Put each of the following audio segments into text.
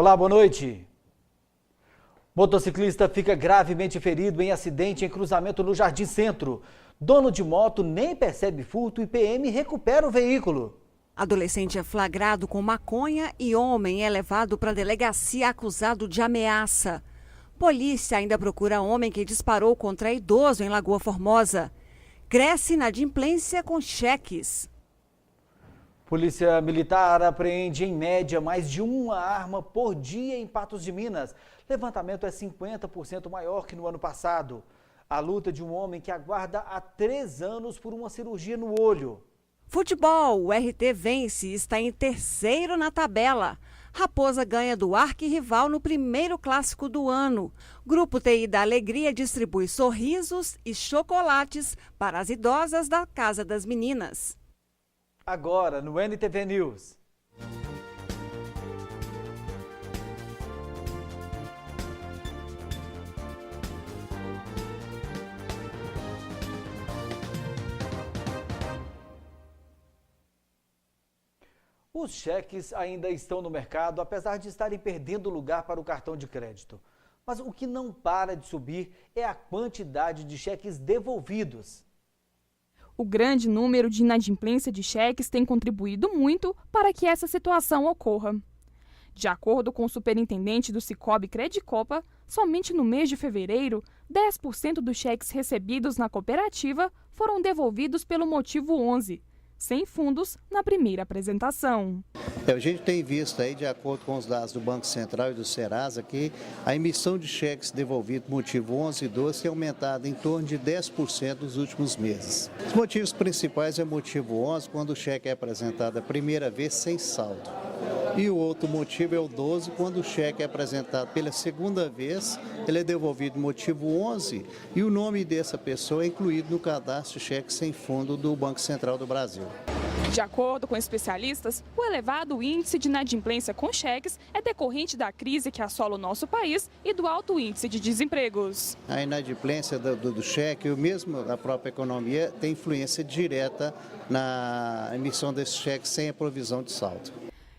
Olá, boa noite. Motociclista fica gravemente ferido em acidente em cruzamento no Jardim Centro. Dono de moto nem percebe furto e PM recupera o veículo. Adolescente é flagrado com maconha e homem é levado para a delegacia acusado de ameaça. Polícia ainda procura homem que disparou contra idoso em Lagoa Formosa. Cresce inadimplência com cheques. Polícia Militar apreende em média mais de uma arma por dia em Patos de Minas. Levantamento é 50% maior que no ano passado. A luta de um homem que aguarda há 3 anos por uma cirurgia no olho. Futebol, o RT vence e está em terceiro na tabela. Raposa ganha do arquirrival no primeiro clássico do ano. Grupo TI da Alegria distribui sorrisos e chocolates para as idosas da Casa das Meninas. Agora no NTV News. Os cheques ainda estão no mercado, apesar de estarem perdendo lugar para o cartão de crédito. Mas o que não para de subir é a quantidade de cheques devolvidos. O grande número de inadimplência de cheques tem contribuído muito para que essa situação ocorra. De acordo com o superintendente do Sicoob Credicopa, somente no mês de fevereiro, 10% dos cheques recebidos na cooperativa foram devolvidos pelo motivo 11, sem fundos na primeira apresentação. A gente tem visto aí, de acordo com os dados do Banco Central e do Serasa, que a emissão de cheques devolvidos motivo 11 e 12 tem aumentado em torno de 10% nos últimos meses. Os motivos principais é o motivo 11, quando o cheque é apresentado a primeira vez sem saldo. E o outro motivo é o 12, quando o cheque é apresentado pela segunda vez, ele é devolvido motivo 11 e o nome dessa pessoa é incluído no cadastro de cheque sem fundo do Banco Central do Brasil. De acordo com especialistas, o elevado índice de inadimplência com cheques é decorrente da crise que assola o nosso país e do alto índice de desempregos. A inadimplência do cheque, ou mesmo a própria economia, tem influência direta na emissão desses cheques sem a provisão de saldo.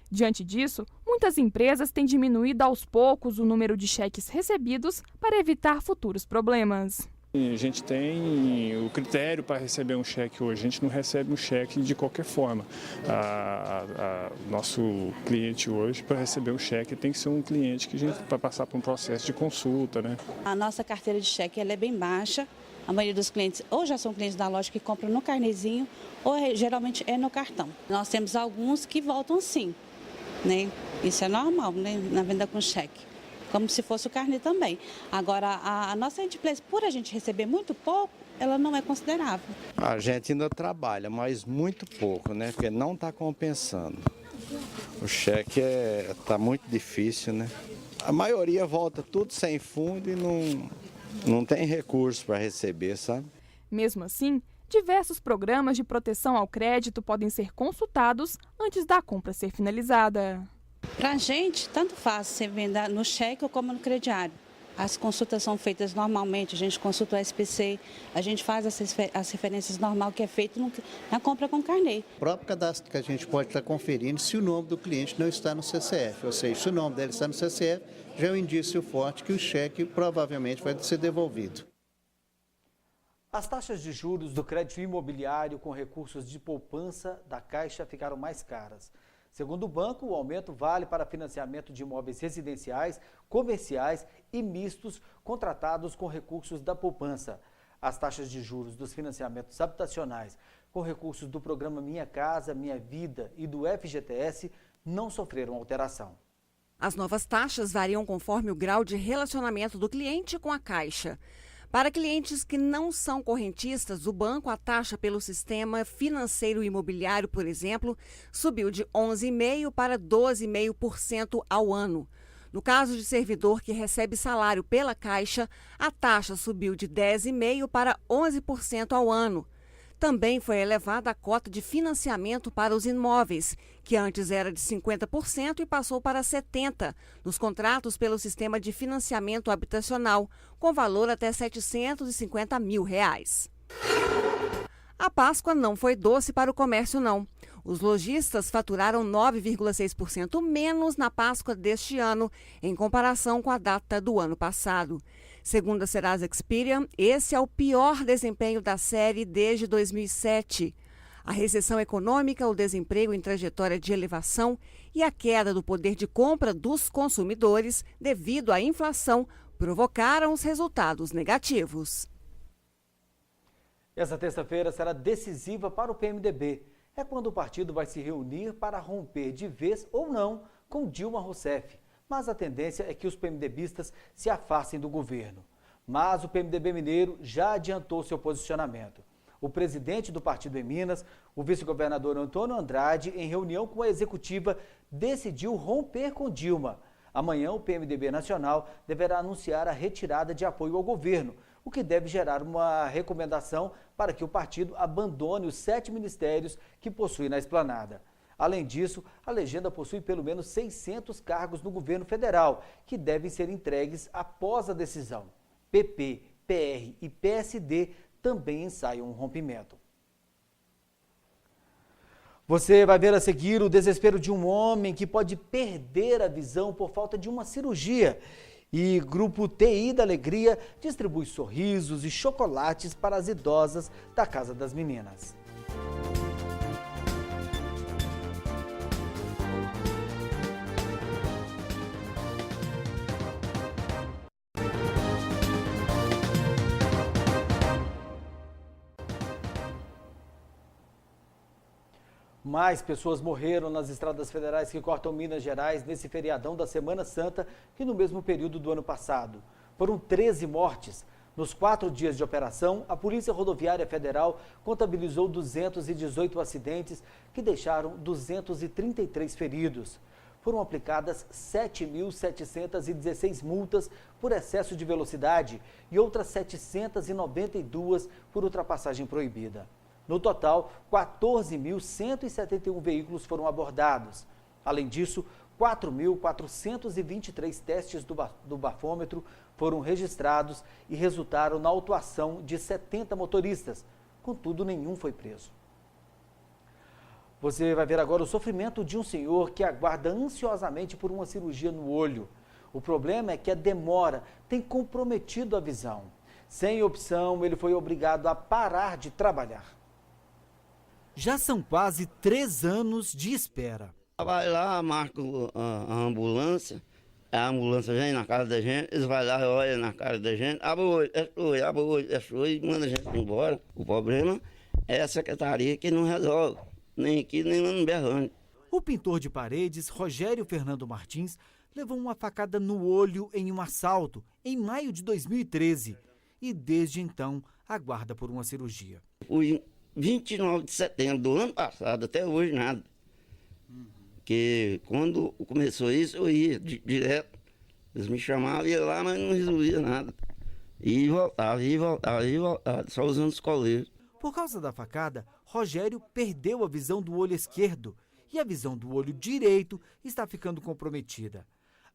Diante disso, muitas empresas têm diminuído aos poucos o número de cheques recebidos para evitar futuros problemas. A gente tem o critério para receber um cheque hoje, a gente não recebe um cheque de qualquer forma. Nosso cliente hoje, para receber um cheque, tem que ser um cliente que a gente vai passar por um processo de consulta, né? A nossa carteira de cheque ela é bem baixa. A maioria dos clientes ou já são clientes da loja que compram no carnezinho ou geralmente é no cartão. Nós temos alguns que voltam sim, né? Isso é normal, né? Na venda com cheque. Como se fosse o carnê também. Agora, a nossa inadimplência, por a gente receber muito pouco, ela não é considerável. A gente ainda trabalha, mas muito pouco, né? Porque não está compensando. O cheque está muito difícil, né? A maioria volta tudo sem fundo e não tem recurso para receber, sabe? Mesmo assim, diversos programas de proteção ao crédito podem ser consultados antes da compra ser finalizada. Para a gente, tanto faz você vender no cheque ou como no crediário. As consultas são feitas normalmente, a gente consulta o SPC, a gente faz as referências normal que é feito na compra com carnê. O próprio cadastro que a gente pode estar conferindo se o nome do cliente não está no CCF, ou seja, se o nome dele está no CCF, já é um indício forte que o cheque provavelmente vai ser devolvido. As taxas de juros do crédito imobiliário com recursos de poupança da Caixa ficaram mais caras. Segundo o banco, o aumento vale para financiamento de imóveis residenciais, comerciais e mistos contratados com recursos da poupança. As taxas de juros dos financiamentos habitacionais com recursos do programa Minha Casa, Minha Vida e do FGTS não sofreram alteração. As novas taxas variam conforme o grau de relacionamento do cliente com a Caixa. Para clientes que não são correntistas, o banco, a taxa pelo sistema financeiro imobiliário, por exemplo, subiu de 11,5% para 12,5% ao ano. No caso de servidor que recebe salário pela Caixa, a taxa subiu de 10,5% para 11% ao ano. Também foi elevada a cota de financiamento para os imóveis, que antes era de 50% e passou para 70% nos contratos pelo sistema de financiamento habitacional, com valor até R$ 750 mil. A Páscoa não foi doce para o comércio, não. Os lojistas faturaram 9,6% menos na Páscoa deste ano, em comparação com a data do ano passado. Segundo a Serasa Experian, esse é o pior desempenho da série desde 2007. A recessão econômica, o desemprego em trajetória de elevação e a queda do poder de compra dos consumidores devido à inflação provocaram os resultados negativos. Essa terça-feira será decisiva para o PMDB. É quando o partido vai se reunir para romper de vez ou não com Dilma Rousseff. Mas a tendência é que os PMDBistas se afastem do governo. Mas o PMDB mineiro já adiantou seu posicionamento. O presidente do partido em Minas, o vice-governador Antônio Andrade, em reunião com a executiva, decidiu romper com Dilma. Amanhã, o PMDB Nacional deverá anunciar a retirada de apoio ao governo, o que deve gerar uma recomendação para que o partido abandone os 7 ministérios que possui na esplanada. Além disso, a legenda possui pelo menos 600 cargos no governo federal, que devem ser entregues após a decisão. PP, PR e PSD também ensaiam um rompimento. Você vai ver a seguir o desespero de um homem que pode perder a visão por falta de uma cirurgia. E Grupo TI da Alegria distribui sorrisos e chocolates para as idosas da Casa das Meninas. Mais pessoas morreram nas estradas federais que cortam Minas Gerais nesse feriadão da Semana Santa que no mesmo período do ano passado. Foram 13 mortes. Nos 4 dias de operação, a Polícia Rodoviária Federal contabilizou 218 acidentes que deixaram 233 feridos. Foram aplicadas 7.716 multas por excesso de velocidade e outras 792 por ultrapassagem proibida. No total, 14.171 veículos foram abordados. Além disso, 4.423 testes do bafômetro foram registrados e resultaram na autuação de 70 motoristas. Contudo, nenhum foi preso. Você vai ver agora o sofrimento de um senhor que aguarda ansiosamente por uma cirurgia no olho. O problema é que a demora tem comprometido a visão. Sem opção, ele foi obrigado a parar de trabalhar. Já são quase 3 anos de espera. Vai lá, marca a ambulância vem na casa da gente, eles vão lá, olham na cara da gente, abre o olho, e manda a gente embora. O problema é a secretaria que não resolve, nem aqui, nem lá no Berrante. O pintor de paredes, Rogério Fernando Martins, levou uma facada no olho em um assalto em maio de 2013 e desde então aguarda por uma cirurgia. Fui 29 de setembro do ano passado, até hoje nada. Porque quando começou isso, eu ia direto. Eles me chamavam, ia lá, mas não resolvia nada. E voltava, só usando os coleiros. Por causa da facada, Rogério perdeu a visão do olho esquerdo e a visão do olho direito está ficando comprometida.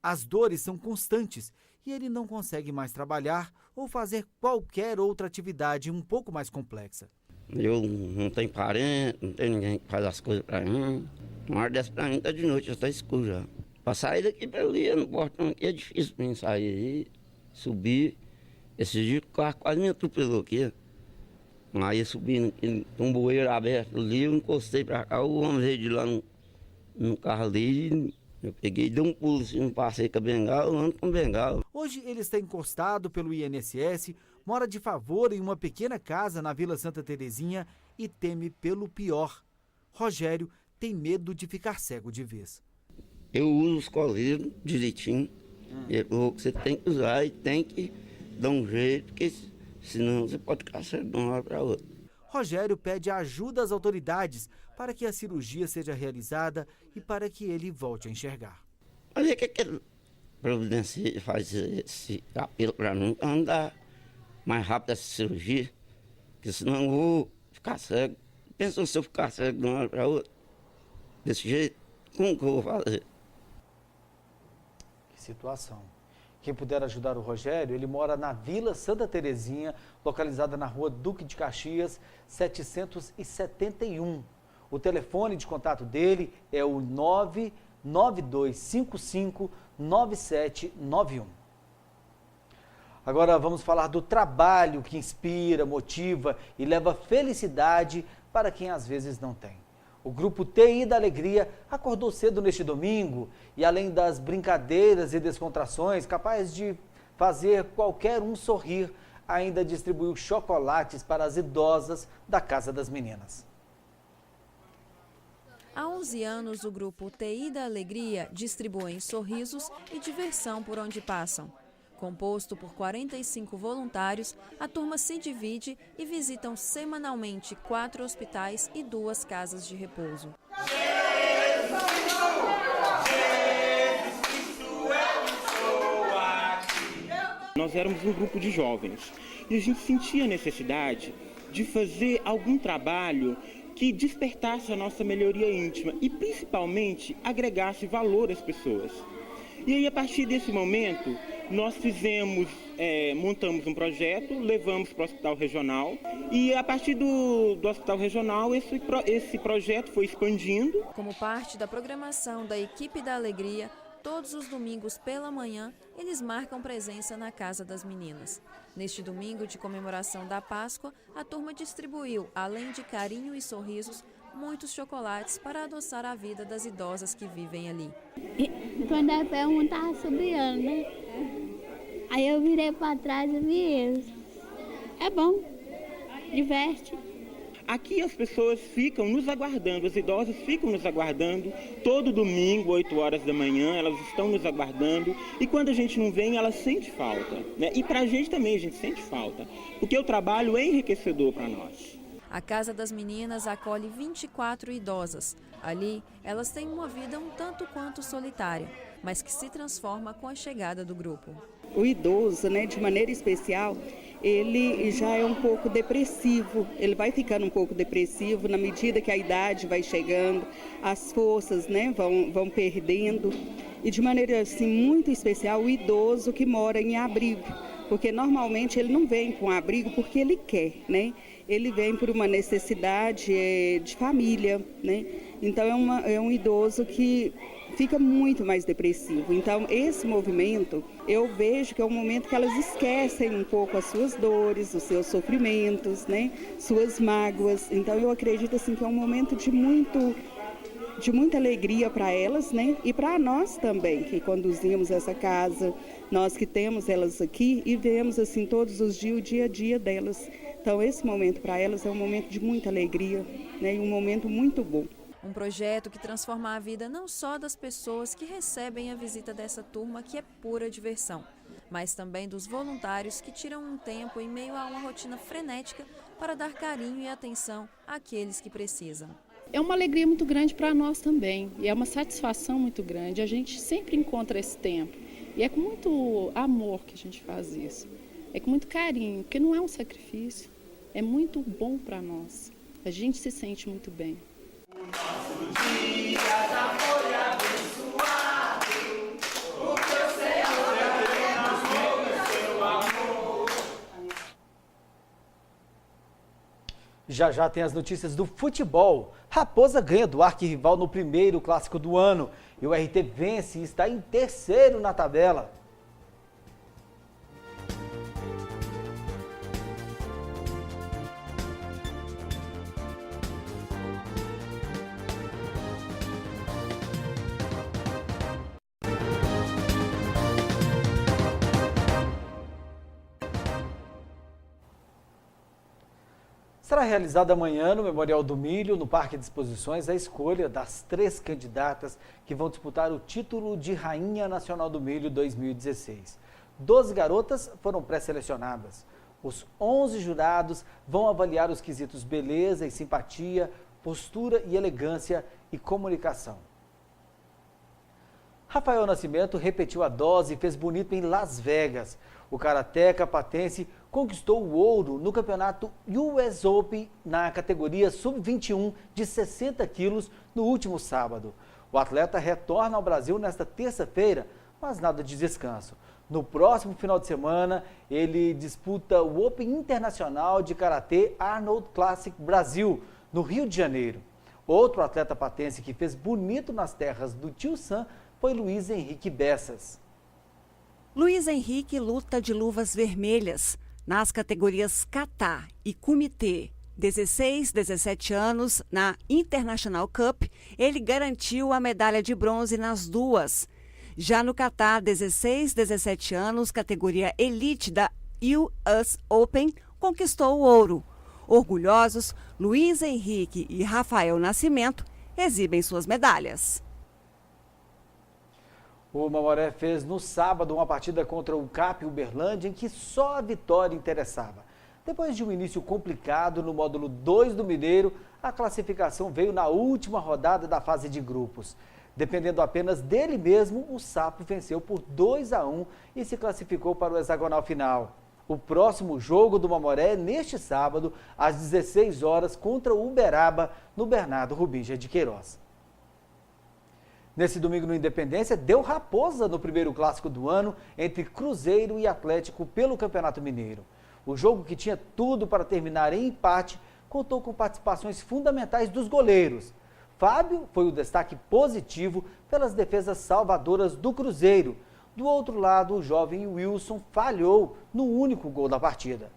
As dores são constantes e ele não consegue mais trabalhar ou fazer qualquer outra atividade um pouco mais complexa. Eu não tenho parente, não tenho ninguém que faz as coisas pra mim. Uma hora dessa pra mim tá de noite, já tá escuro já. Pra sair daqui pra ali, no portão aqui é difícil pra mim sair aí, subir. Esse dia o carro quase me atropelou aqui. Aí eu subi num bueiro aberto ali, eu encostei pra cá, o homem veio de lá no carro ali. Eu peguei, dei um pulo assim, passei com a bengala, eu ando com bengala. Hoje ele está encostado pelo INSS, mora de favor em uma pequena casa na Vila Santa Terezinha e teme pelo pior. Rogério tem medo de ficar cego de vez. Eu uso os coleiros direitinho. Você tem que usar e tem que dar um jeito, porque senão você pode ficar cego de uma hora para outra. Rogério pede ajuda às autoridades para que a cirurgia seja realizada e para que ele volte a enxergar. Olha o que a providência faz esse apelo para mim, para andar mais rápido essa cirurgia, porque senão eu vou ficar cego. Pensa se eu ficar cego de uma hora para outra, desse jeito, como que eu vou fazer? Que situação. Quem puder ajudar o Rogério, ele mora na Vila Santa Terezinha, localizada na rua Duque de Caxias, 771. O telefone de contato dele é o 992559791. Agora vamos falar do trabalho que inspira, motiva e leva felicidade para quem às vezes não tem. O grupo TI da Alegria acordou cedo neste domingo e, além das brincadeiras e descontrações, capaz de fazer qualquer um sorrir, ainda distribuiu chocolates para as idosas da Casa das Meninas. Há 11 anos, o grupo TI da Alegria distribui sorrisos e diversão por onde passam. Composto por 45 voluntários, a turma se divide e visitam semanalmente 4 hospitais e 2 casas de repouso. Nós éramos um grupo de jovens e a gente sentia a necessidade de fazer algum trabalho que despertasse a nossa melhoria íntima e, principalmente, agregasse valor às pessoas. E aí, a partir desse momento, nós montamos um projeto, levamos para o Hospital Regional e, a partir do Hospital Regional, esse projeto foi expandindo. Como parte da programação da equipe da Alegria, todos os domingos pela manhã, eles marcam presença na Casa das Meninas. Neste domingo de comemoração da Páscoa, a turma distribuiu, além de carinho e sorrisos, muitos chocolates para adoçar a vida das idosas que vivem ali. Quando a pergunta sobre ela, né? Aí eu virei para trás e vi eles. É bom, diverte. Aqui as pessoas ficam nos aguardando, as idosas ficam nos aguardando, todo domingo, 8 horas da manhã, elas estão nos aguardando e quando a gente não vem, elas sentem falta, né? E pra gente também a gente sente falta, porque o trabalho é enriquecedor para nós. A Casa das Meninas acolhe 24 idosas. Ali, elas têm uma vida um tanto quanto solitária, mas que se transforma com a chegada do grupo. O idoso, né, de maneira especial, ele já é um pouco depressivo, ele vai ficando um pouco depressivo na medida que a idade vai chegando, as forças, né, vão perdendo. E de maneira assim, muito especial, o idoso que mora em abrigo, porque normalmente ele não vem com abrigo porque ele quer, né? Ele vem por uma necessidade de família, né? Então é um idoso que fica muito mais depressivo. Então esse movimento, eu vejo que é um momento que elas esquecem um pouco as suas dores, os seus sofrimentos, né? Suas mágoas. Então eu acredito assim que é um momento de muita alegria para elas, né? E para nós também, que conduzimos essa casa, nós que temos elas aqui e vemos assim todos os dias, o dia a dia delas. Então esse momento para elas é um momento de muita alegria, né? E um momento muito bom. Um projeto que transforma a vida não só das pessoas que recebem a visita dessa turma, que é pura diversão, mas também dos voluntários que tiram um tempo em meio a uma rotina frenética para dar carinho e atenção àqueles que precisam. É uma alegria muito grande para nós também e é uma satisfação muito grande. A gente sempre encontra esse tempo e é com muito amor que a gente faz isso. É com muito carinho, porque não é um sacrifício, é muito bom para nós. A gente se sente muito bem. O nosso dia já foi abençoado, porque o Senhor derramou seu amor. Já já tem as notícias do futebol. Raposa ganha do arquirrival no primeiro clássico do ano. E o RT vence e está em terceiro na tabela. Será realizada amanhã no Memorial do Milho, no Parque de Exposições, a escolha das 3 candidatas que vão disputar o título de Rainha Nacional do Milho 2016. 12 garotas foram pré-selecionadas. Os 11 jurados vão avaliar os quesitos beleza e simpatia, postura e elegância e comunicação. Rafael Nascimento repetiu a dose e fez bonito em Las Vegas. O karateca patense conquistou o ouro no campeonato US Open na categoria sub-21 de 60 quilos no último sábado. O atleta retorna ao Brasil nesta terça-feira, mas nada de descanso. No próximo final de semana, ele disputa o Open Internacional de Karatê Arnold Classic Brasil, no Rio de Janeiro. Outro atleta patense que fez bonito nas terras do Tio Sam foi Luiz Henrique Bessas. Luiz Henrique luta de luvas vermelhas nas categorias Kata e Kumite. 16, 17 anos, na International Cup, ele garantiu a medalha de bronze nas duas. Já no Catar, 16, 17 anos, categoria Elite da US Open, conquistou o ouro. Orgulhosos, Luiz Henrique e Rafael Nascimento exibem suas medalhas. O Mamoré fez no sábado uma partida contra o CAP Uberlândia em que só a vitória interessava. Depois de um início complicado no módulo 2 do Mineiro, a classificação veio na última rodada da fase de grupos. Dependendo apenas dele mesmo, o Sapo venceu por 2-1 e se classificou para o hexagonal final. O próximo jogo do Mamoré é neste sábado, às 16 horas, contra o Uberaba, no Bernardo Rubinja de Queiroz. Nesse domingo no Independência, deu raposa no primeiro clássico do ano entre Cruzeiro e Atlético pelo Campeonato Mineiro. O jogo, que tinha tudo para terminar em empate, contou com participações fundamentais dos goleiros. Fábio foi o destaque positivo pelas defesas salvadoras do Cruzeiro. Do outro lado, o jovem Wilson falhou no único gol da partida.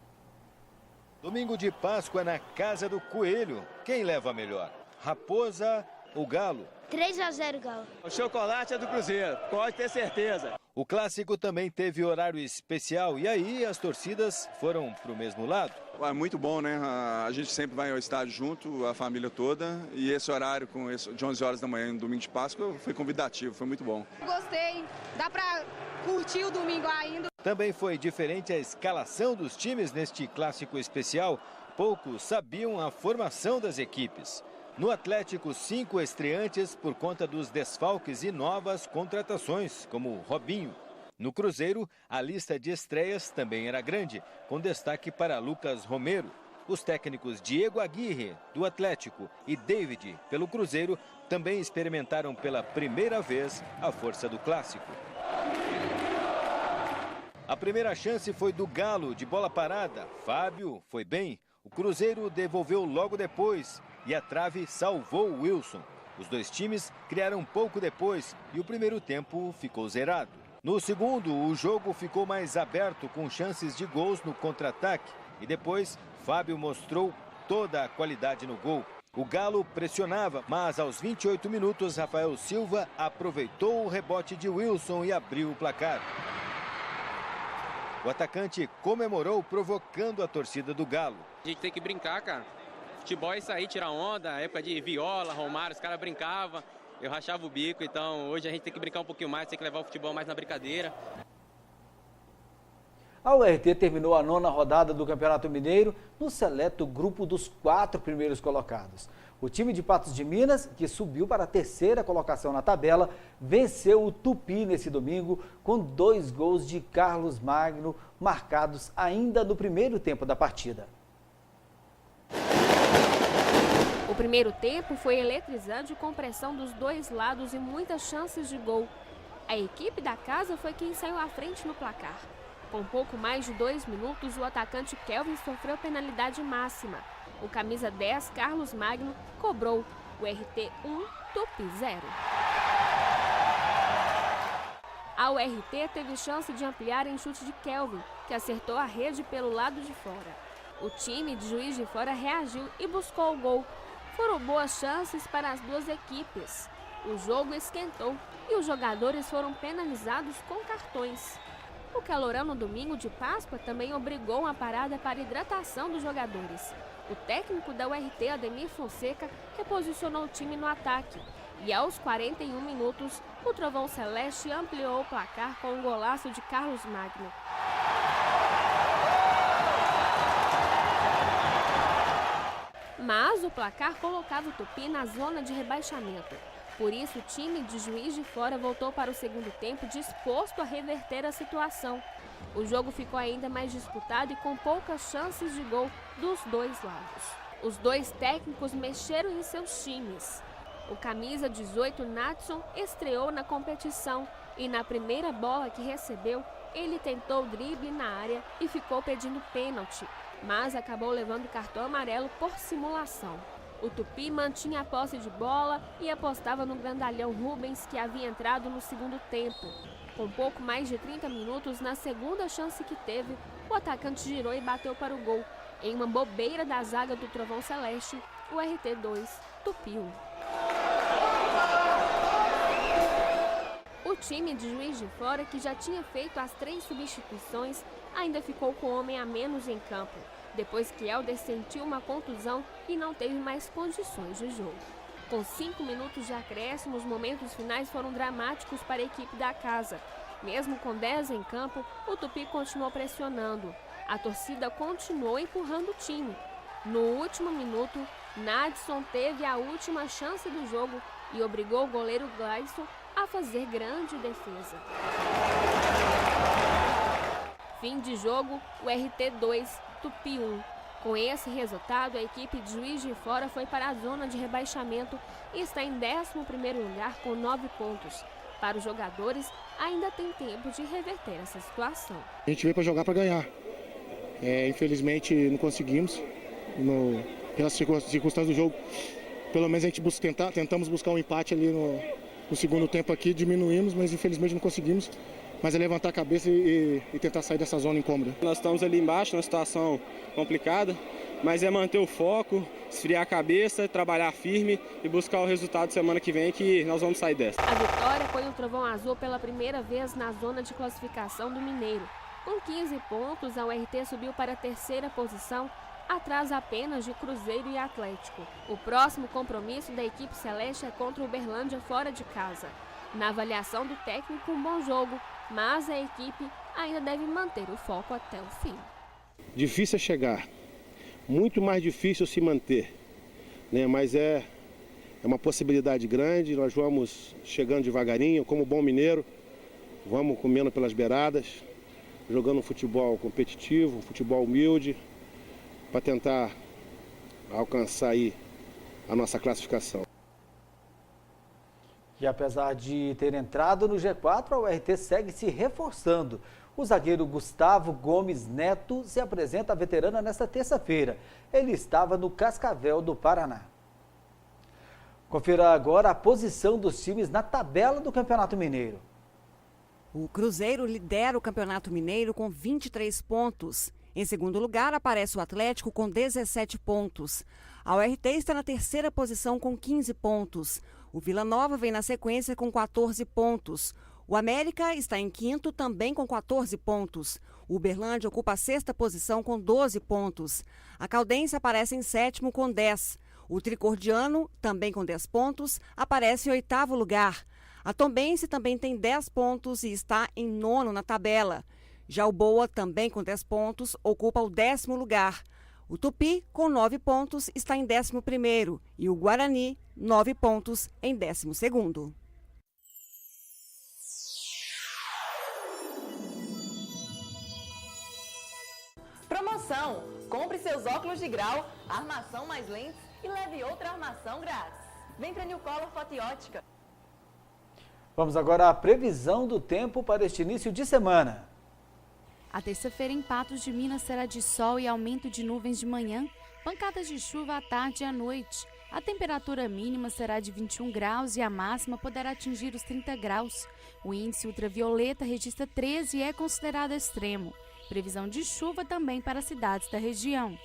Domingo de Páscoa na Casa do Coelho. Quem leva melhor? Raposa ou Galo? 3-0 Galo. O chocolate é do Cruzeiro, pode ter certeza. O clássico também teve horário especial e aí as torcidas foram para o mesmo lado. É muito bom, né? A gente sempre vai ao estádio junto, a família toda, e esse horário de 11 horas da manhã no domingo de Páscoa foi convidativo, foi muito bom. Gostei, dá para curtir o domingo ainda. Também foi diferente a escalação dos times neste clássico especial. Poucos sabiam a formação das equipes. No Atlético, 5 estreantes por conta dos desfalques e novas contratações, como Robinho. No Cruzeiro, a lista de estreias também era grande, com destaque para Lucas Romero. Os técnicos Diego Aguirre, do Atlético, e David, pelo Cruzeiro, também experimentaram pela primeira vez a força do clássico. A primeira chance foi do Galo, de bola parada. Fábio foi bem. O Cruzeiro devolveu logo depois e a trave salvou o Wilson. Os dois times criaram pouco depois e o primeiro tempo ficou zerado. No segundo, o jogo ficou mais aberto com chances de gols no contra-ataque e depois Fábio mostrou toda a qualidade no gol. O Galo pressionava, mas aos 28 minutos Rafael Silva aproveitou o rebote de Wilson e abriu o placar. O atacante comemorou, provocando a torcida do Galo. A gente tem que brincar, cara. Futebol é isso aí, tirar onda, época de Viola, Romário, os caras brincavam, eu rachava o bico, então hoje a gente tem que brincar um pouquinho mais, tem que levar o futebol mais na brincadeira. A URT terminou a 9ª rodada do Campeonato Mineiro no seleto grupo dos 4 primeiros colocados. O time de Patos de Minas, que subiu para a 3ª colocação na tabela, venceu o Tupi nesse domingo com 2 gols de Carlos Magno, marcados ainda no primeiro tempo da partida. O primeiro tempo foi eletrizante com pressão dos dois lados e muitas chances de gol. A equipe da casa foi quem saiu à frente no placar. Com pouco mais de 2 minutos, o atacante Kelvin sofreu penalidade máxima. O camisa 10, Carlos Magno, cobrou o RT 1, Tupi 0. A URT teve chance de ampliar em chute de Kelvin, que acertou a rede pelo lado de fora. O time de Juiz de Fora reagiu e buscou o gol. Foram boas chances para as duas equipes. O jogo esquentou e os jogadores foram penalizados com cartões. O calorão no domingo de Páscoa também obrigou uma parada para hidratação dos jogadores. O técnico da URT, Ademir Fonseca, reposicionou o time no ataque. E aos 41 minutos, o Trovão Celeste ampliou o placar com um golaço de Carlos Magno. Mas o placar colocava o Tupi na zona de rebaixamento. Por isso, o time de Juiz de Fora voltou para o segundo tempo disposto a reverter a situação. O jogo ficou ainda mais disputado e com poucas chances de gol dos dois lados. Os dois técnicos mexeram em seus times. O camisa 18, Natson, estreou na competição e na primeira bola que recebeu, Ele tentou o drible na área e ficou pedindo pênalti, mas acabou levando cartão amarelo por simulação. O Tupi mantinha a posse de bola e apostava no grandalhão Rubens, que havia entrado no segundo tempo. Com pouco mais de 30 minutos, na segunda chance que teve, o atacante girou e bateu para o gol. Em uma bobeira da zaga do Trovão Celeste, o RT2 Tupi 1. O time de Juiz de Fora, que já tinha feito as 3 substituições, ainda ficou com um homem a menos em campo, depois que Helder sentiu uma contusão e não teve mais condições de jogo. Com 5 minutos de acréscimo, os momentos finais foram dramáticos para a equipe da casa. Mesmo com 10 em campo, o Tupi continuou pressionando. A torcida continuou empurrando o time. No último minuto, Nadson teve a última chance do jogo e obrigou o goleiro Gleison a fazer grande defesa. Fim de jogo, o RT2 Tupi 1. Com esse resultado, a equipe de Juiz de Fora foi para a zona de rebaixamento e está em 11º lugar com 9 pontos. Para os jogadores, ainda tem tempo de reverter essa situação. A gente veio para jogar para ganhar. Infelizmente não conseguimos, pelas circunstâncias do jogo. Pelo menos a gente tentamos buscar um empate ali no segundo tempo aqui, diminuímos, mas infelizmente não conseguimos. Mas é levantar a cabeça e tentar sair dessa zona incômoda. Nós estamos ali embaixo, numa situação complicada, mas é manter o foco, esfriar a cabeça, trabalhar firme e buscar o resultado semana que vem, que nós vamos sair dessa. A vitória põe o Trovão Azul pela primeira vez na zona de classificação do Mineiro. Com 15 pontos, a URT subiu para a 3ª posição, atrás apenas de Cruzeiro e Atlético. O próximo compromisso da equipe celeste é contra o Uberlândia fora de casa. Na avaliação do técnico, um bom jogo, mas a equipe ainda deve manter o foco até o fim. Difícil é chegar, muito mais difícil se manter, né? Mas é uma possibilidade grande. Nós vamos chegando devagarinho, como bom mineiro, vamos comendo pelas beiradas, jogando um futebol competitivo, um futebol humilde, para tentar alcançar aí a nossa classificação. E apesar de ter entrado no G4, a URT segue se reforçando. O zagueiro Gustavo Gomes Neto se apresenta à veterana nesta terça-feira. Ele estava no Cascavel do Paraná. Confira agora a posição dos times na tabela do Campeonato Mineiro. O Cruzeiro lidera o Campeonato Mineiro com 23 pontos. Em segundo lugar, aparece o Atlético com 17 pontos. A URT está na 3ª posição com 15 pontos. O Vila Nova vem na sequência com 14 pontos. O América está em 5º, também com 14 pontos. O Uberlândia ocupa a 6ª posição com 12 pontos. A Caldense aparece em 7º com 10. O Tricordiano, também com 10 pontos, aparece em 8º lugar. A Tombense também tem 10 pontos e está em 9º na tabela. Já o Boa, também com 10 pontos, ocupa o 10º lugar. O Tupi, com 9 pontos, está em 11º e o Guarani, 9 pontos, em 12º. Promoção! Compre seus óculos de grau, armação mais lentes e leve outra armação grátis. Vem para New Color Foto e Ótica. Vamos agora à previsão do tempo para este início de semana. A terça-feira em Patos de Minas será de sol e aumento de nuvens de manhã, pancadas de chuva à tarde e à noite. A temperatura mínima será de 21 graus e a máxima poderá atingir os 30 graus. O índice ultravioleta registra 13 e é considerado extremo. Previsão de chuva também para cidades da região.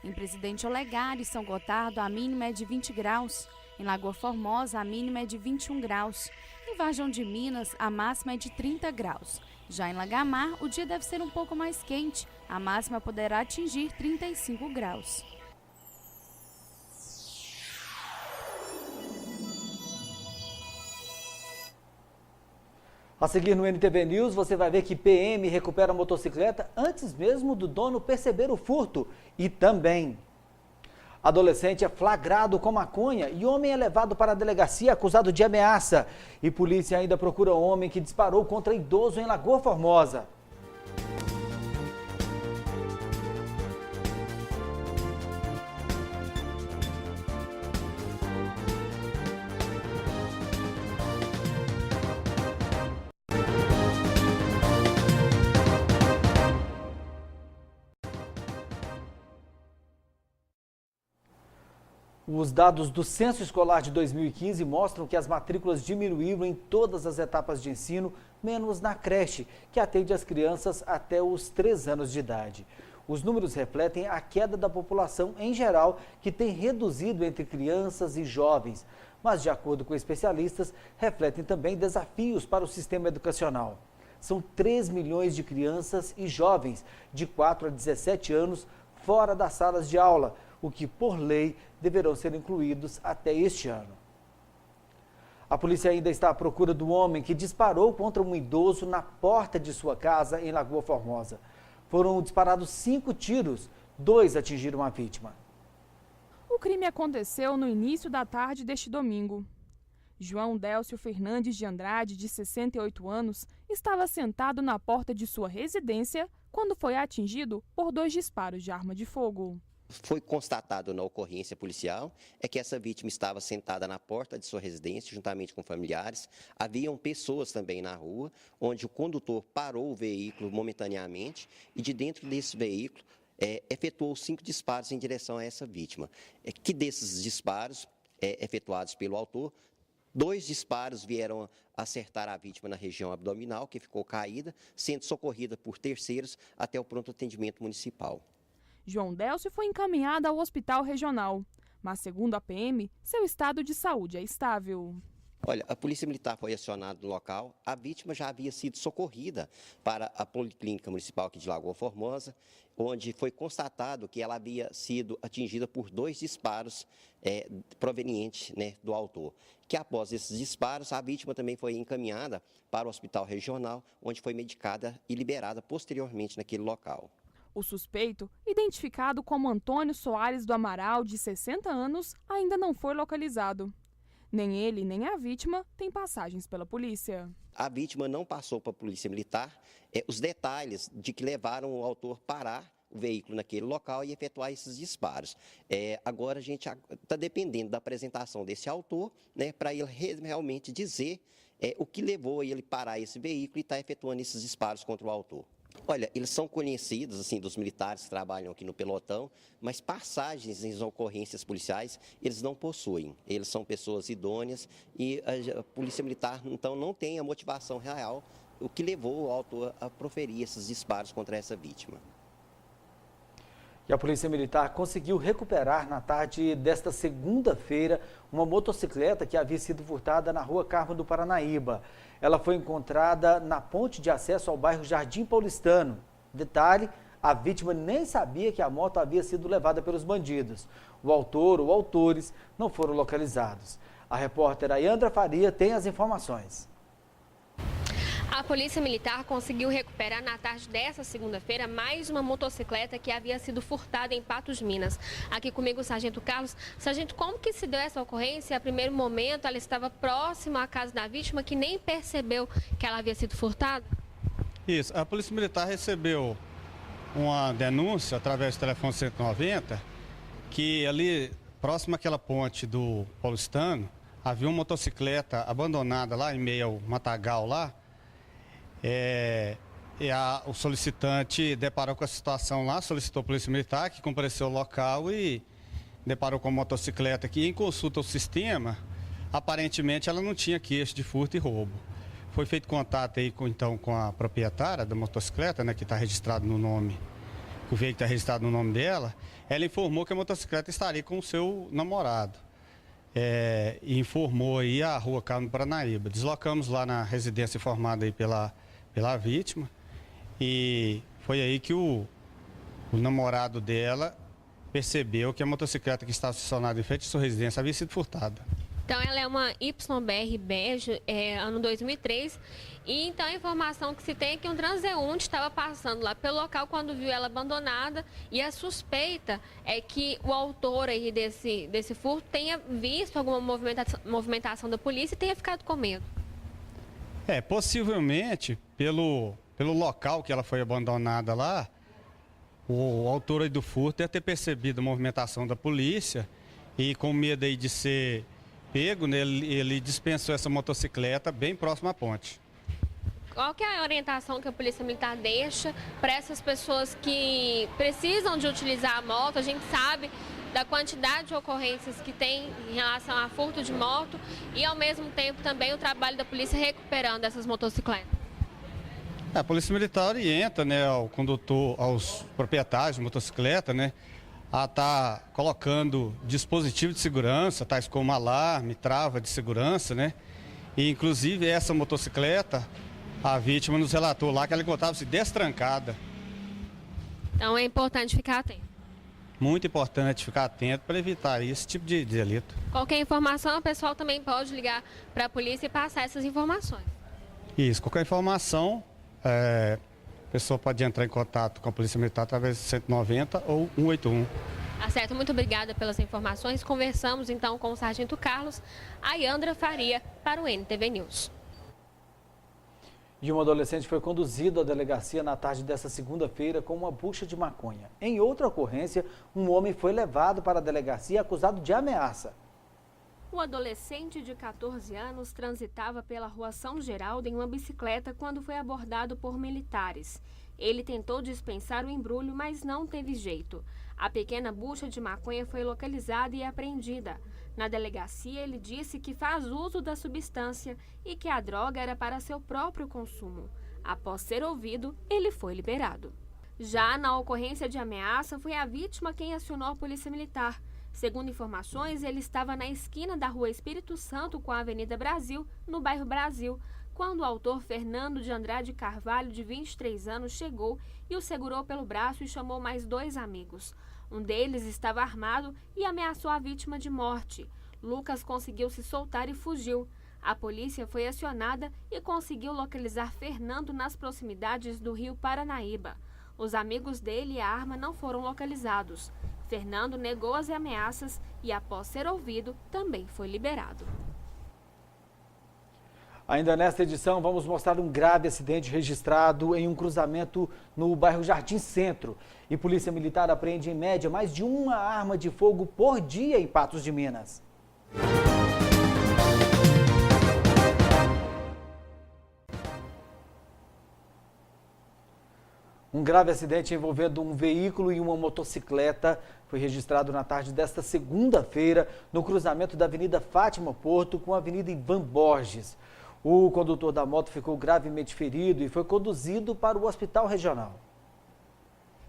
Em Presidente Olegário e São Gotardo, a mínima é de 20 graus. Em Lagoa Formosa, a mínima é de 21 graus. Em Varjão de Minas, a máxima é de 30 graus. Já em Lagamar, o dia deve ser um pouco mais quente. A máxima poderá atingir 35 graus. A seguir no NTV News, você vai ver que PM recupera a motocicleta antes mesmo do dono perceber o furto. E também, adolescente é flagrado com maconha e homem é levado para a delegacia acusado de ameaça. E polícia ainda procura homem que disparou contra idoso em Lagoa Formosa. Os dados do Censo Escolar de 2015 mostram que as matrículas diminuíram em todas as etapas de ensino, menos na creche, que atende as crianças até os 3 anos de idade. Os números refletem a queda da população em geral, que tem reduzido entre crianças e jovens. Mas, de acordo com especialistas, refletem também desafios para o sistema educacional. São 3 milhões de crianças e jovens de 4 a 17 anos fora das salas de aula, o que, por lei, deverão ser incluídos até este ano. A polícia ainda está à procura do homem que disparou contra um idoso na porta de sua casa em Lagoa Formosa. Foram disparados 5 tiros, 2 atingiram a vítima. O crime aconteceu no início da tarde deste domingo. João Délcio Fernandes de Andrade, de 68 anos, estava sentado na porta de sua residência quando foi atingido por 2 disparos de arma de fogo. Foi constatado na ocorrência policial que essa vítima estava sentada na porta de sua residência, juntamente com familiares. Haviam pessoas também na rua, onde o condutor parou o veículo momentaneamente e de dentro desse veículo efetuou 5 disparos em direção a essa vítima. Que desses disparos efetuados pelo autor, 2 disparos vieram acertar a vítima na região abdominal, que ficou caída, sendo socorrida por terceiros até o pronto atendimento municipal. João Délcio foi encaminhado ao hospital regional, mas, segundo a PM, seu estado de saúde é estável. Olha, a Polícia Militar foi acionada no local, a vítima já havia sido socorrida para a Policlínica Municipal aqui de Lagoa Formosa, onde foi constatado que ela havia sido atingida por 2 disparos provenientes do autor. Que após esses disparos, a vítima também foi encaminhada para o hospital regional, onde foi medicada e liberada posteriormente naquele local. O suspeito, identificado como Antônio Soares do Amaral, de 60 anos, ainda não foi localizado. Nem ele, nem a vítima têm passagens pela polícia. A vítima não passou para a Polícia Militar os detalhes de que levaram o autor parar o veículo naquele local e efetuar esses disparos. Agora a gente está dependendo da apresentação desse autor, para ele realmente dizer o que levou a ele parar esse veículo e estar efetuando esses disparos contra o autor. Olha, eles são conhecidos, assim, dos militares que trabalham aqui no pelotão, mas passagens em ocorrências policiais eles não possuem. Eles são pessoas idôneas e a Polícia Militar, então, não tem a motivação real, o que levou o autor a proferir esses disparos contra essa vítima. E a Polícia Militar conseguiu recuperar na tarde desta segunda-feira uma motocicleta que havia sido furtada na rua Carmo do Paranaíba. Ela foi encontrada na ponte de acesso ao bairro Jardim Paulistano. Detalhe, a vítima nem sabia que a moto havia sido levada pelos bandidos. O autor ou autores não foram localizados. A repórter Ayandra Faria tem as informações. A Polícia Militar conseguiu recuperar na tarde dessa segunda-feira mais uma motocicleta que havia sido furtada em Patos, Minas. Aqui comigo o Sargento Carlos. Sargento, como que se deu essa ocorrência? A primeiro momento ela estava próxima à casa da vítima, que nem percebeu que ela havia sido furtada? Isso, a Polícia Militar recebeu uma denúncia através do telefone 190, que ali, próximo àquela ponte do Paulistano, havia uma motocicleta abandonada lá em meio ao matagal lá. O solicitante deparou com a situação lá, solicitou a Polícia Militar, que compareceu ao local e deparou com a motocicleta que, em consulta ao sistema, aparentemente ela não tinha queixa de furto e roubo. Foi feito contato aí com a proprietária da motocicleta, que está registrado no nome, que o veículo está registrado no nome dela. Ela informou que a motocicleta estaria com o seu namorado. E informou aí a rua Carmo do Paranaíba. Deslocamos lá na residência informada aí pela vítima e foi aí que o namorado dela percebeu que a motocicleta que estava estacionada em frente à sua residência havia sido furtada. Então ela é uma YBR bege, ano 2003, e então a informação que se tem é que um transeunte estava passando lá pelo local quando viu ela abandonada, e a suspeita é que o autor aí desse furto tenha visto alguma movimentação da polícia e tenha ficado com medo. Possivelmente, pelo local que ela foi abandonada lá, o autor aí do furto deve ter percebido a movimentação da polícia e, com medo aí de ser pego, ele dispensou essa motocicleta bem próximo à ponte. Qual que é a orientação que a Polícia Militar deixa para essas pessoas que precisam de utilizar a moto? A gente sabe da quantidade de ocorrências que tem em relação a furto de moto e, ao mesmo tempo, também o trabalho da polícia recuperando essas motocicletas? A Polícia Militar orienta, né, ao condutor, aos proprietários de motocicleta, né, a estar colocando dispositivos de segurança, tais como alarme, trava de segurança, né? E, inclusive, essa motocicleta, a vítima nos relatou lá que ela encontrava-se destrancada. Então é importante ficar atento. Muito importante ficar atento para evitar esse tipo de delito. Qualquer informação, o pessoal também pode ligar para a polícia e passar essas informações. Isso, qualquer informação, a pessoa pode entrar em contato com a Polícia Militar através de 190 ou 181. Tá certo, muito obrigada pelas informações. Conversamos então com o Sargento Carlos Ayandra Faria para o NTV News. E um adolescente foi conduzido à delegacia na tarde desta segunda-feira com uma bucha de maconha. Em outra ocorrência, um homem foi levado para a delegacia acusado de ameaça. O adolescente de 14 anos transitava pela rua São Geraldo em uma bicicleta quando foi abordado por militares. Ele tentou dispensar o embrulho, mas não teve jeito. A pequena bucha de maconha foi localizada e apreendida. Na delegacia, ele disse que faz uso da substância e que a droga era para seu próprio consumo. Após ser ouvido, ele foi liberado. Já na ocorrência de ameaça, foi a vítima quem acionou a Polícia Militar. Segundo informações, ele estava na esquina da Rua Espírito Santo com a Avenida Brasil, no bairro Brasil, quando o autor Fernando de Andrade Carvalho, de 23 anos, chegou e o segurou pelo braço e chamou mais 2 amigos. Um deles estava armado e ameaçou a vítima de morte. Lucas conseguiu se soltar e fugiu. A polícia foi acionada e conseguiu localizar Fernando nas proximidades do rio Paranaíba. Os amigos dele e a arma não foram localizados. Fernando negou as ameaças e, após ser ouvido, também foi liberado. Ainda nesta edição, vamos mostrar um grave acidente registrado em um cruzamento no bairro Jardim Centro. E Polícia Militar apreende, em média, mais de uma arma de fogo por dia em Patos de Minas. Um grave acidente envolvendo um veículo e uma motocicleta foi registrado na tarde desta segunda-feira no cruzamento da Avenida Fátima Porto com a Avenida Ivan Borges. O condutor da moto ficou gravemente ferido e foi conduzido para o hospital regional.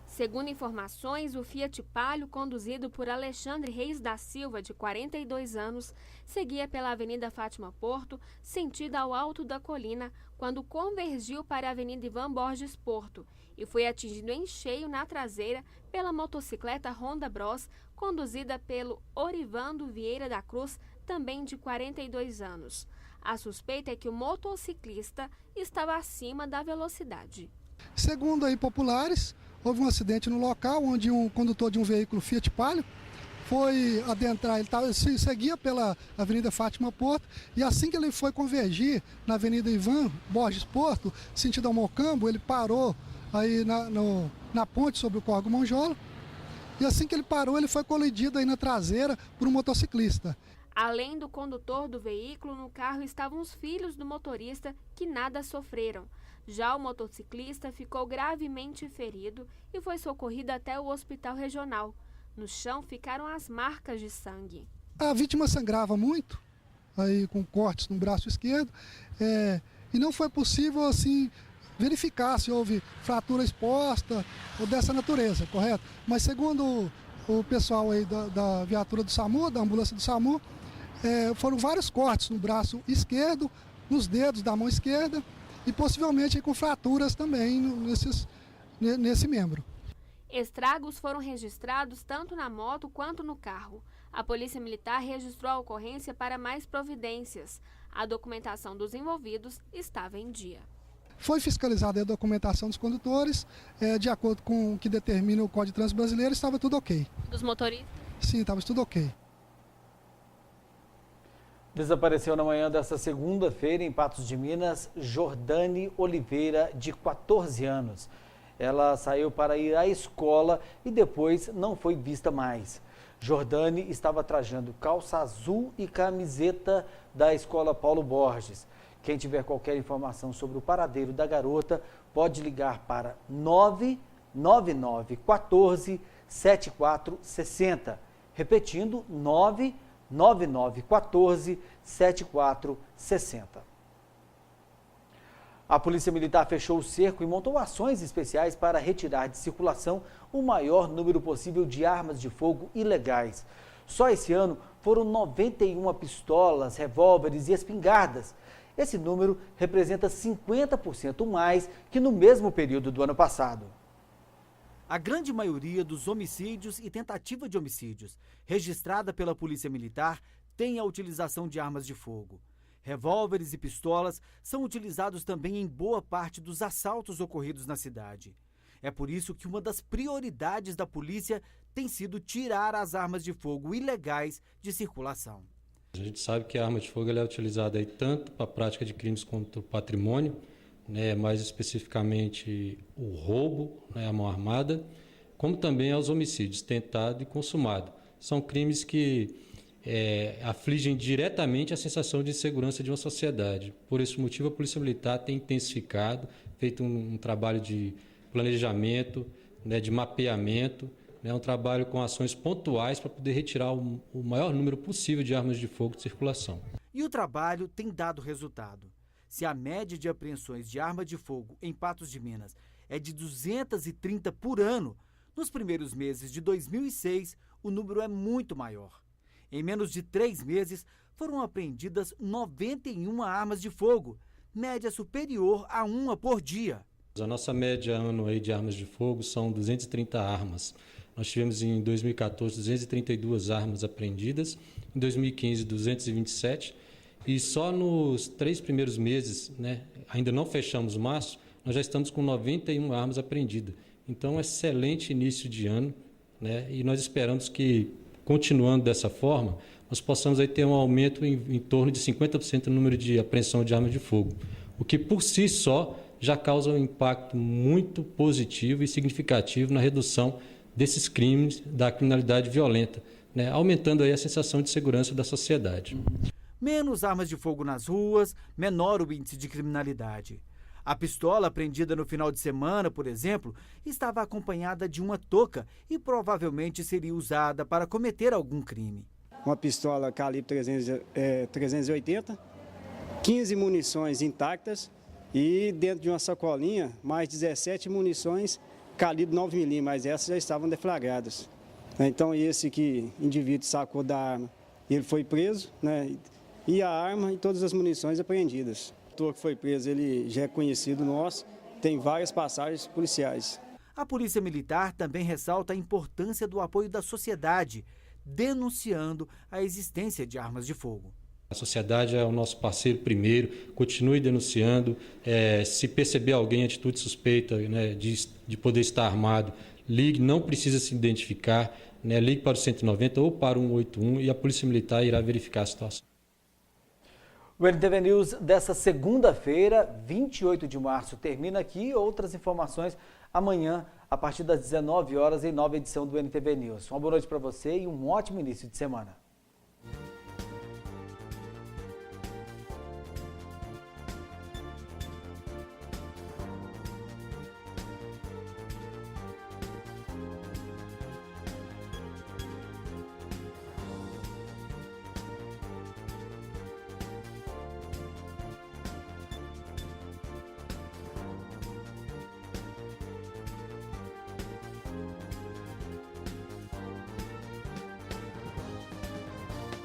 Segundo informações, o Fiat Palio, conduzido por Alexandre Reis da Silva, de 42 anos, seguia pela Avenida Fátima Porto, sentido ao alto da colina, quando convergiu para a Avenida Ivan Borges Porto e foi atingido em cheio na traseira pela motocicleta Honda Bros, conduzida pelo Orivando Vieira da Cruz, também de 42 anos. A suspeita é que o motociclista estava acima da velocidade. Segundo aí populares, houve um acidente no local onde um condutor de um veículo Fiat Palio foi adentrar, ele seguia pela Avenida Fátima Porto e assim que ele foi convergir na Avenida Ivan Borges Porto, sentido ao Mocambo, ele parou aí na ponte sobre o Córrego Monjola e assim que ele parou, ele foi colidido aí na traseira por um motociclista. Além do condutor do veículo, no carro estavam os filhos do motorista que nada sofreram. Já o motociclista ficou gravemente ferido e foi socorrido até o hospital regional. No chão ficaram as marcas de sangue. A vítima sangrava muito, aí com cortes no braço esquerdo, e não foi possível assim verificar se houve fratura exposta ou dessa natureza, correto? Mas segundo o pessoal aí da viatura do SAMU, da ambulância do SAMU, foram vários cortes no braço esquerdo, nos dedos da mão esquerda e possivelmente com fraturas também nesse membro. Estragos foram registrados tanto na moto quanto no carro. A Polícia Militar registrou a ocorrência para mais providências. A documentação dos envolvidos estava em dia. Foi fiscalizada a documentação dos condutores, de acordo com o que determina o Código de Trânsito Brasileiro, estava tudo ok. Dos motoristas? Sim, estava tudo ok. Desapareceu na manhã desta segunda-feira, em Patos de Minas, Jordane Oliveira, de 14 anos. Ela saiu para ir à escola e depois não foi vista mais. Jordane estava trajando calça azul e camiseta da Escola Paulo Borges. Quem tiver qualquer informação sobre o paradeiro da garota, pode ligar para 99914-7460. Repetindo, 99914-7460. A Polícia Militar fechou o cerco e montou ações especiais para retirar de circulação o maior número possível de armas de fogo ilegais. Só esse ano foram 91 pistolas, revólveres e espingardas. Esse número representa 50% mais que no mesmo período do ano passado. A grande maioria dos homicídios e tentativa de homicídios registrada pela Polícia Militar tem a utilização de armas de fogo. Revólveres e pistolas são utilizados também em boa parte dos assaltos ocorridos na cidade. É por isso que uma das prioridades da polícia tem sido tirar as armas de fogo ilegais de circulação. A gente sabe que a arma de fogo ela é utilizada aí tanto para a prática de crimes contra o patrimônio, né, mais especificamente o roubo, né, a mão armada, como também aos homicídios tentado e consumado. São crimes que afligem diretamente a sensação de insegurança de uma sociedade. Por esse motivo, a Polícia Militar tem intensificado, feito um trabalho de planejamento, né, de mapeamento, né, um trabalho com ações pontuais para poder retirar o maior número possível de armas de fogo de circulação. E o trabalho tem dado resultado. Se a média de apreensões de arma de fogo em Patos de Minas é de 230 por ano, nos primeiros meses de 2006, o número é muito maior. Em menos de 3 meses, foram apreendidas 91 armas de fogo, média superior a 1 por dia. A nossa média ano aí de armas de fogo são 230 armas. Nós tivemos em 2014 232 armas apreendidas, em 2015 227 e só nos 3 primeiros meses, né, ainda não fechamos março, nós já estamos com 91 armas apreendidas. Então, um excelente início de ano, né, e nós esperamos que, continuando dessa forma, nós possamos aí ter um aumento em torno de 50% no número de apreensão de armas de fogo, o que por si só já causa um impacto muito positivo e significativo na redução desses crimes, da criminalidade violenta, né, aumentando aí a sensação de segurança da sociedade. Menos armas de fogo nas ruas, menor o índice de criminalidade. A pistola apreendida no final de semana, por exemplo, estava acompanhada de uma touca e provavelmente seria usada para cometer algum crime. Uma pistola calibre 380, 15 munições intactas e dentro de uma sacolinha mais 17 munições calibre 9mm, mas essas já estavam deflagradas. Então esse indivíduo sacou da arma, ele foi preso, né, e a arma e todas as munições apreendidas. O autor que foi preso, ele já é conhecido nosso, tem várias passagens policiais. A Polícia Militar também ressalta a importância do apoio da sociedade, denunciando a existência de armas de fogo. A sociedade é o nosso parceiro primeiro, continue denunciando, se perceber alguém em atitude suspeita, né, de poder estar armado, ligue, não precisa se identificar, né, ligue para o 190 ou para o 181 e a Polícia Militar irá verificar a situação. O NTV News dessa segunda-feira, 28 de março, termina aqui. Outras informações amanhã, a partir das 19 horas, em nova edição do NTV News. Uma boa noite para você e um ótimo início de semana.